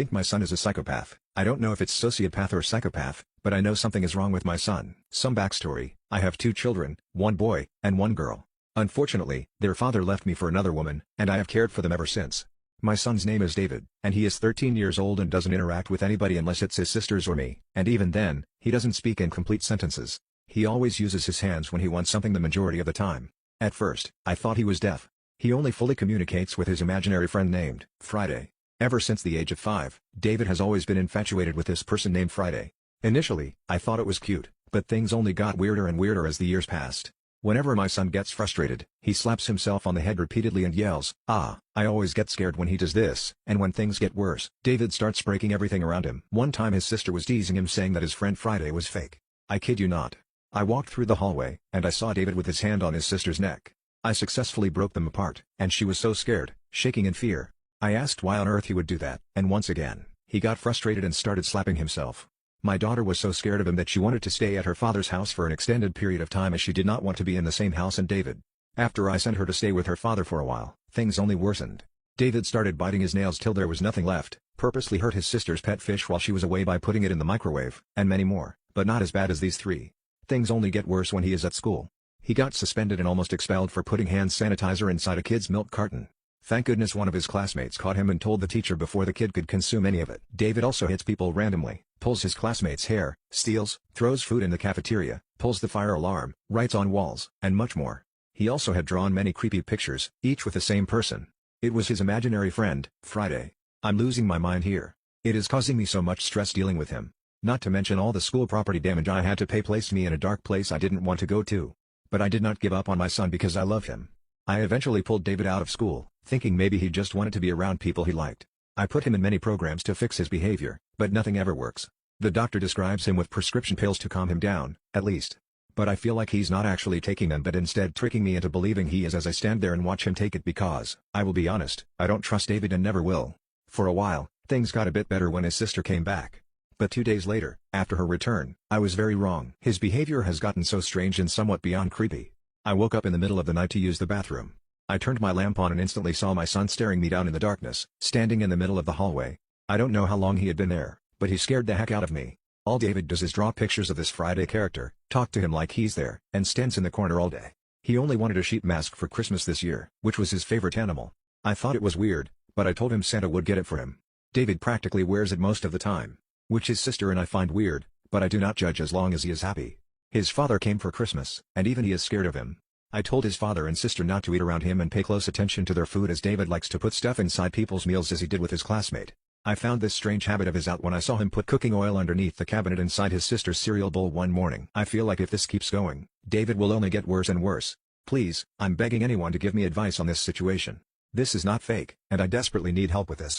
think my son is a psychopath. I don't know if it's sociopath or psychopath, but I know something is wrong with my son. Some backstory: I have 2 children, 1 boy, and 1 girl. Unfortunately, their father left me for another woman, and I have cared for them ever since. My son's name is David, and he is 13 years old and doesn't interact with anybody unless it's his sisters or me, and even then, he doesn't speak in complete sentences. He always uses his hands when he wants something the majority of the time. At first, I thought he was deaf. He only fully communicates with his imaginary friend named Friday. Ever since the age of 5, David has always been infatuated with this person named Friday. Initially, I thought it was cute, but things only got weirder and weirder as the years passed. Whenever my son gets frustrated, he slaps himself on the head repeatedly and yells, "Ah!" I always get scared when he does this, and when things get worse, David starts breaking everything around him. One time his sister was teasing him saying that his friend Friday was fake. I kid you not. I walked through the hallway, and I saw David with his hand on his sister's neck. I successfully broke them apart, and she was so scared, shaking in fear. I asked why on earth he would do that, and once again, he got frustrated and started slapping himself. My daughter was so scared of him that she wanted to stay at her father's house for an extended period of time as she did not want to be in the same house as David. After I sent her to stay with her father for a while, things only worsened. David started biting his nails till there was nothing left, purposely hurt his sister's pet fish while she was away by putting it in the microwave, and many more, but not as bad as these 3. Things only get worse when he is at school. He got suspended and almost expelled for putting hand sanitizer inside a kid's milk carton. Thank goodness one of his classmates caught him and told the teacher before the kid could consume any of it. David also hits people randomly, pulls his classmates' hair, steals, throws food in the cafeteria, pulls the fire alarm, writes on walls, and much more. He also had drawn many creepy pictures, each with the same person. It was his imaginary friend, Friday. I'm losing my mind here. It is causing me so much stress dealing with him. Not to mention all the school property damage I had to pay placed me in a dark place I didn't want to go to. But I did not give up on my son because I love him. I eventually pulled David out of school, thinking maybe he just wanted to be around people he liked. I put him in many programs to fix his behavior, but nothing ever works. The doctor describes him with prescription pills to calm him down, at least. But I feel like he's not actually taking them but instead tricking me into believing he is as I stand there and watch him take it because, I will be honest, I don't trust David and never will. For a while, things got a bit better when his sister came back. But 2 days later, after her return, I was very wrong. His behavior has gotten so strange and somewhat beyond creepy. I woke up in the middle of the night to use the bathroom. I turned my lamp on and instantly saw my son staring me down in the darkness, standing in the middle of the hallway. I don't know how long he had been there, but he scared the heck out of me. All David does is draw pictures of this Friday character, talk to him like he's there, and stands in the corner all day. He only wanted a sheep mask for Christmas this year, which was his favorite animal. I thought it was weird, but I told him Santa would get it for him. David practically wears it most of the time, which his sister and I find weird, but I do not judge as long as he is happy. His father came for Christmas, and even he is scared of him. I told his father and sister not to eat around him and pay close attention to their food as David likes to put stuff inside people's meals as he did with his classmate. I found this strange habit of his out when I saw him put cooking oil underneath the cabinet inside his sister's cereal bowl one morning. I feel like if this keeps going, David will only get worse and worse. Please, I'm begging anyone to give me advice on this situation. This is not fake, and I desperately need help with this.